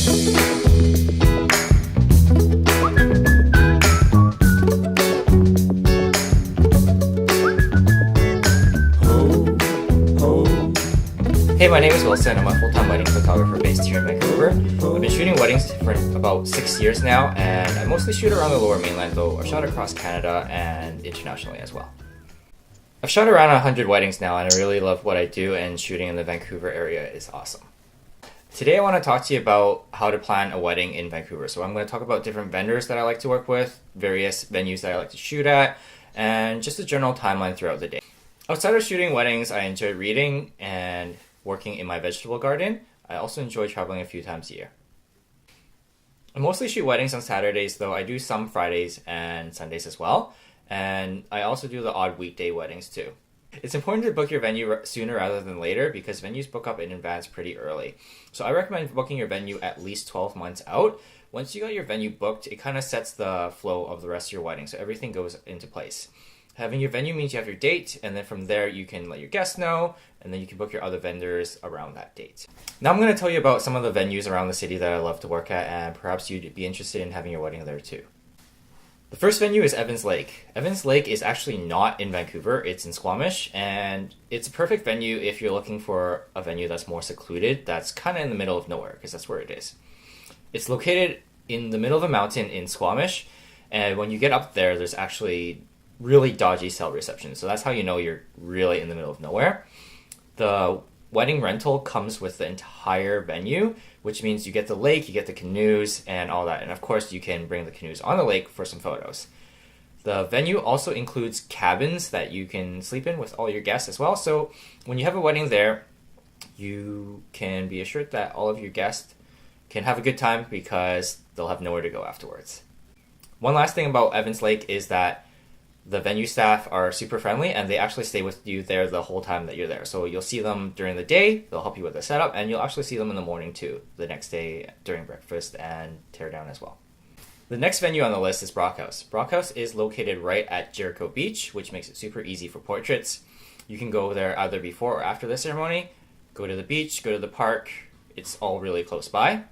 Hey, my name is Wilson. I'm a full-time wedding photographer based here in Vancouver. I've been shooting weddings for about 6 years now, and I mostly shoot around the Lower Mainland, though I've shot across Canada and internationally as well. I've shot around 100 weddings now, and I really love what I do, and shooting in the Vancouver area is awesome. Today I want to talk to you about how to plan a wedding in Vancouver. So I'm going to talk about different vendors that I like to work with, various venues that I like to shoot at, and just a general timeline throughout the day. Outside of shooting weddings, I enjoy reading and working in my vegetable garden. I also enjoy traveling a few times a year. I mostly shoot weddings on Saturdays, though I do some Fridays and Sundays as well. And I also do the odd weekday weddings too. It's important to book your venue sooner rather than later because venues book up in advance pretty early. So I recommend booking your venue at least 12 months out. Once you got your venue booked, it kind of sets the flow of the rest of your wedding, so everything goes into place. Having your venue means you have your date, and then from there you can let your guests know, and then you can book your other vendors around that date. Now I'm going to tell you about some of the venues around the city that I love to work at, and perhaps you'd be interested in having your wedding there too. The first venue is Evans Lake. Evans Lake is actually not in Vancouver, it's in Squamish, and it's a perfect venue if you're looking for a venue that's more secluded, that's kind of in the middle of nowhere, because that's where it is. It's located in the middle of a mountain in Squamish, and when you get up there, there's actually really dodgy cell reception. So that's how you know you're really in the middle of nowhere. The wedding rental comes with the entire venue, which means you get the lake, you get the canoes, and all that. And of course, you can bring the canoes on the lake for some photos. The venue also includes cabins that you can sleep in with all your guests as well. So when you have a wedding there, you can be assured that all of your guests can have a good time because they'll have nowhere to go afterwards. One last thing about Evans Lake is that the venue staff are super friendly and they actually stay with you there the whole time that you're there. So you'll see them during the day, they'll help you with the setup, and you'll actually see them in the morning too, the next day during breakfast and tear down as well. The next venue on the list is Brockhouse. Brockhouse is located right at Jericho Beach, which makes it super easy for portraits. You can go there either before or after the ceremony, go to the beach, go to the park, it's all really close by.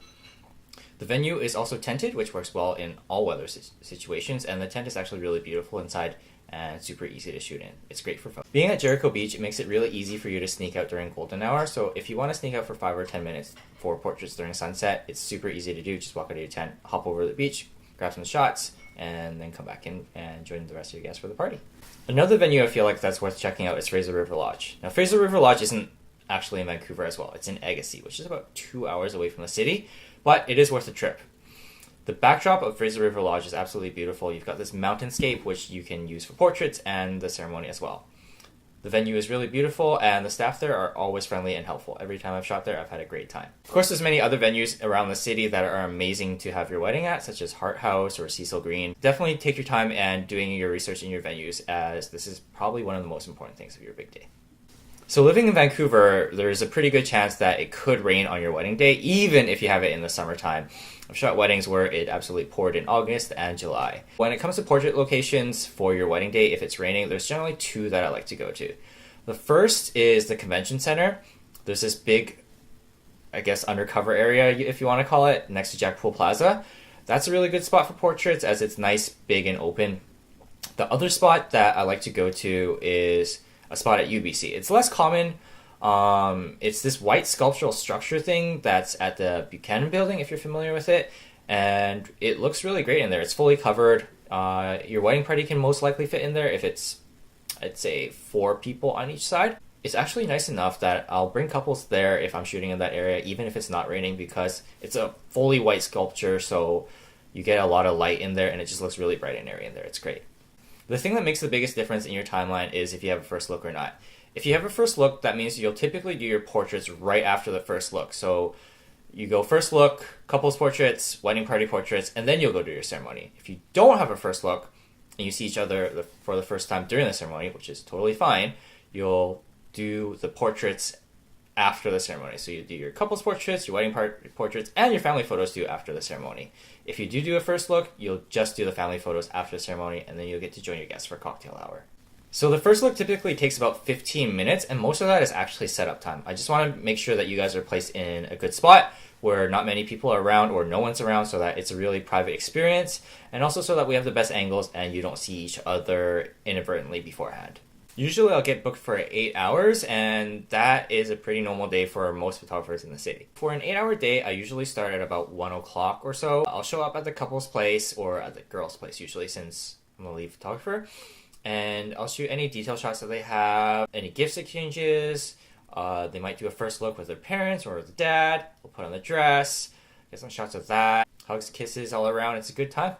The venue is also tented, which works well in all weather situations, and the tent is actually really beautiful inside and super easy to shoot in. It's great for fun. Being at Jericho Beach, it makes it really easy for you to sneak out during golden hour, so if you want to sneak out for 5 or 10 minutes for portraits during sunset, it's super easy to do. Just walk out of your tent, hop over to the beach, grab some shots, and then come back in and join the rest of your guests for the party. Another venue I feel like that's worth checking out is Fraser River Lodge. Now, Fraser River Lodge isn't actually in Vancouver as well. It's in Agassiz, which is about 2 hours away from the city, but it is worth a trip. The backdrop of Fraser River Lodge is absolutely beautiful. You've got this mountainscape, which you can use for portraits and the ceremony as well. The venue is really beautiful, and the staff there are always friendly and helpful. Every time I've shot there, I've had a great time. Of course, there's many other venues around the city that are amazing to have your wedding at, such as Hart House or Cecil Green. Definitely take your time and doing your research in your venues, as this is probably one of the most important things of your big day. So living in Vancouver, there's a pretty good chance that it could rain on your wedding day, even if you have it in the summertime. I've shot weddings where it absolutely poured in August and July. When it comes to portrait locations for your wedding day, if it's raining, there's generally 2 that I like to go to. The first is the convention center. There's this big, I guess, undercover area, if you want to call it, next to Jackpool Plaza. That's a really good spot for portraits as it's nice, big, and open. The other spot that I like to go to is a spot at UBC. It's less common. It's this white sculptural structure thing that's at the Buchanan building, if you're familiar with it, and it looks really great in there. It's fully covered. Your wedding party can most likely fit in there if it's, I'd say, 4 people on each side. It's actually nice enough that I'll bring couples there if I'm shooting in that area, even if it's not raining, because it's a fully white sculpture, so you get a lot of light in there and it just looks really bright and airy in there. It's great. The thing that makes the biggest difference in your timeline is if you have a first look or not. If you have a first look, that means you'll typically do your portraits right after the first look. So you go first look, couples portraits, wedding party portraits, and then you'll go do your ceremony. If you don't have a first look and you see each other for the first time during the ceremony, which is totally fine, you'll do the portraits after the ceremony. So you do your couples portraits, your wedding portraits, and your family photos too after the ceremony. If you do a first look, you'll just do the family photos after the ceremony, and then you'll get to join your guests for cocktail hour. So the first look typically takes about 15 minutes, and most of that is actually setup time. I just want to make sure that you guys are placed in a good spot where not many people are around or no one's around, so that it's a really private experience, and also so that we have the best angles and you don't see each other inadvertently beforehand. Usually I'll get booked for 8 hours, and that is a pretty normal day for most photographers in the city. For an 8-hour day, I usually start at about 1 o'clock or so. I'll show up at the couple's place, or at the girl's place usually, since I'm a lead photographer. And I'll shoot any detail shots that they have, any gifts exchanges. They might do a first look with their parents or the dad. We'll put on the dress, get some shots of that. Hugs, kisses all around. It's a good time.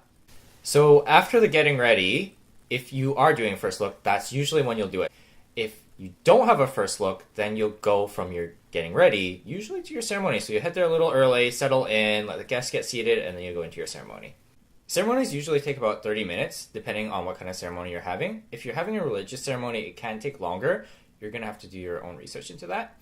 So after the getting ready, if you are doing a first look, that's usually when you'll do it. If you don't have a first look, then you'll go from your getting ready, usually to your ceremony. So you head there a little early, settle in, let the guests get seated, and then you go into your ceremony. Ceremonies usually take about 30 minutes, depending on what kind of ceremony you're having. If you're having a religious ceremony, it can take longer. You're going to have to do your own research into that.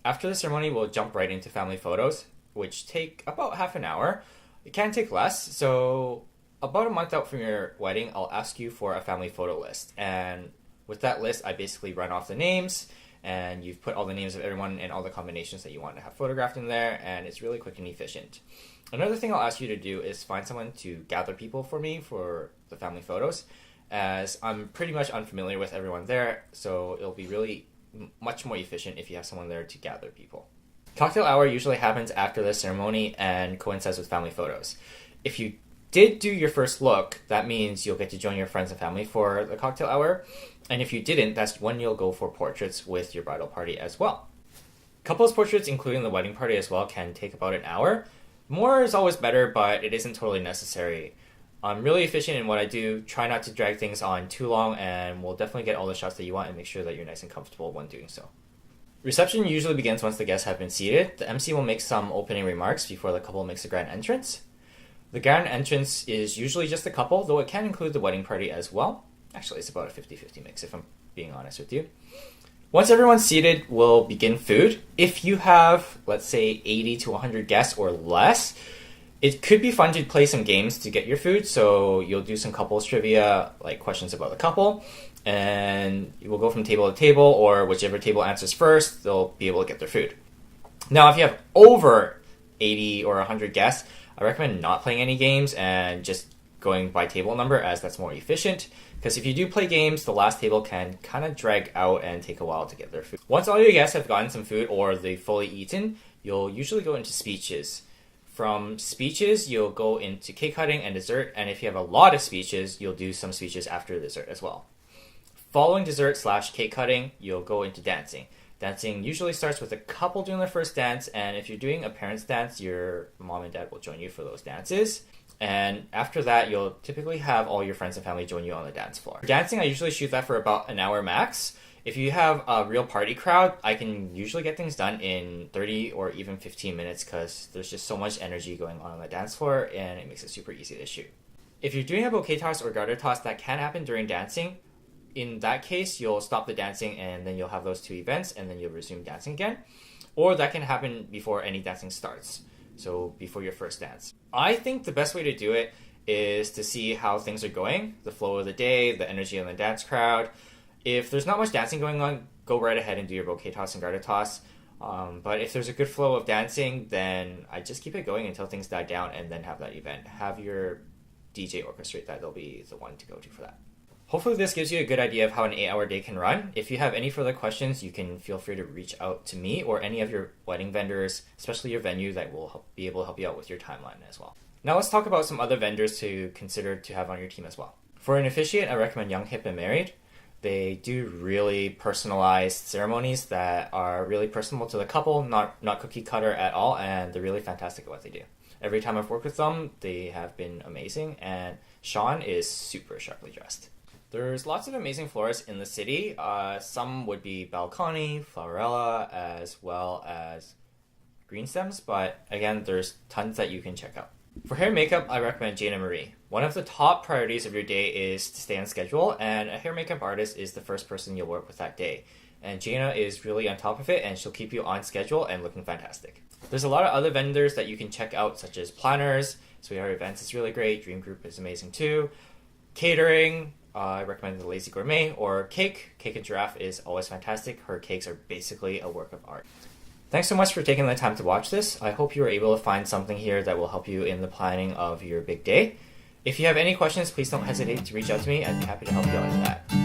After the ceremony, we'll jump right into family photos, which take about half an hour. It can take less, so about a month out from your wedding, I'll ask you for a family photo list. And with that list, I basically run off the names, and you've put all the names of everyone and all the combinations that you want to have photographed in there, and it's really quick and efficient. Another thing I'll ask you to do is find someone to gather people for me for the family photos, as I'm pretty much unfamiliar with everyone there, so it'll be really much more efficient if you have someone there to gather people. Cocktail hour usually happens after the ceremony and coincides with family photos. If you did do your first look, that means you'll get to join your friends and family for the cocktail hour. And if you didn't, that's when you'll go for portraits with your bridal party as well. Couples portraits, including the wedding party as well, can take about an hour. More is always better, but it isn't totally necessary. I'm really efficient in what I do, try not to drag things on too long, and we'll definitely get all the shots that you want and make sure that you're nice and comfortable when doing so. Reception usually begins once the guests have been seated. The MC will make some opening remarks before the couple makes a grand entrance. The grand entrance is usually just the couple, though it can include the wedding party as well. Actually, it's about a 50-50 mix, if I'm being honest with you. Once everyone's seated, we'll begin food. If you have, let's say, 80 to 100 guests or less, it could be fun to play some games to get your food. So you'll do some couples trivia, like questions about the couple, and you will go from table to table, or whichever table answers first, they'll be able to get their food. Now, if you have over 80 or 100 guests, I recommend not playing any games and just going by table number, as that's more efficient. Because if you do play games, the last table can kind of drag out and take a while to get their food. Once all your guests have gotten some food or they've fully eaten, you'll usually go into speeches. From speeches, you'll go into cake cutting and dessert, and if you have a lot of speeches, you'll do some speeches after dessert as well. Following dessert/cake cutting, you'll go into dancing. Dancing usually starts with a couple doing their first dance, and if you're doing a parents' dance, your mom and dad will join you for those dances. And after that, you'll typically have all your friends and family join you on the dance floor. Dancing, I usually shoot that for about an hour max. If you have a real party crowd, I can usually get things done in 30 or even 15 minutes because there's just so much energy going on the dance floor, and it makes it super easy to shoot. If you're doing a bouquet toss or garter toss, that can happen during dancing. In that case, you'll stop the dancing and then you'll have those two events and then you'll resume dancing again. Or that can happen before any dancing starts, so before your first dance. I think the best way to do it is to see how things are going, the flow of the day, the energy in the dance crowd. If there's not much dancing going on, go right ahead and do your bouquet toss and garter toss. But if there's a good flow of dancing, then I just keep it going until things die down and then have that event. Have your DJ orchestrate that. They'll be the one to go to for that. Hopefully this gives you a good idea of how an 8-hour day can run. If you have any further questions, you can feel free to reach out to me or any of your wedding vendors, especially your venue, that will be able to help you out with your timeline as well. Now let's talk about some other vendors to consider to have on your team as well. For an officiant, I recommend Young, Hip, and Married. They do really personalized ceremonies that are really personal to the couple, not cookie cutter at all, and they're really fantastic at what they do. Every time I've worked with them, they have been amazing, and Sean is super sharply dressed. There's lots of amazing florists in the city. Some would be Balcony, Flowerella, as well as Green Stems, but again, there's tons that you can check out. For hair and makeup, I recommend Jane and Marie. One of the top priorities of your day is to stay on schedule, and a hair makeup artist is the first person you'll work with that day. And Jana is really on top of it, and she'll keep you on schedule and looking fantastic. There's a lot of other vendors that you can check out, such as planners. Sweetheart Events is really great. Dream Group is amazing too. Catering, I recommend the Lazy Gourmet or Cake. Cake and Giraffe is always fantastic. Her cakes are basically a work of art. Thanks so much for taking the time to watch this. I hope you were able to find something here that will help you in the planning of your big day. If you have any questions, please don't hesitate to reach out to me. I'd be happy to help you out with that.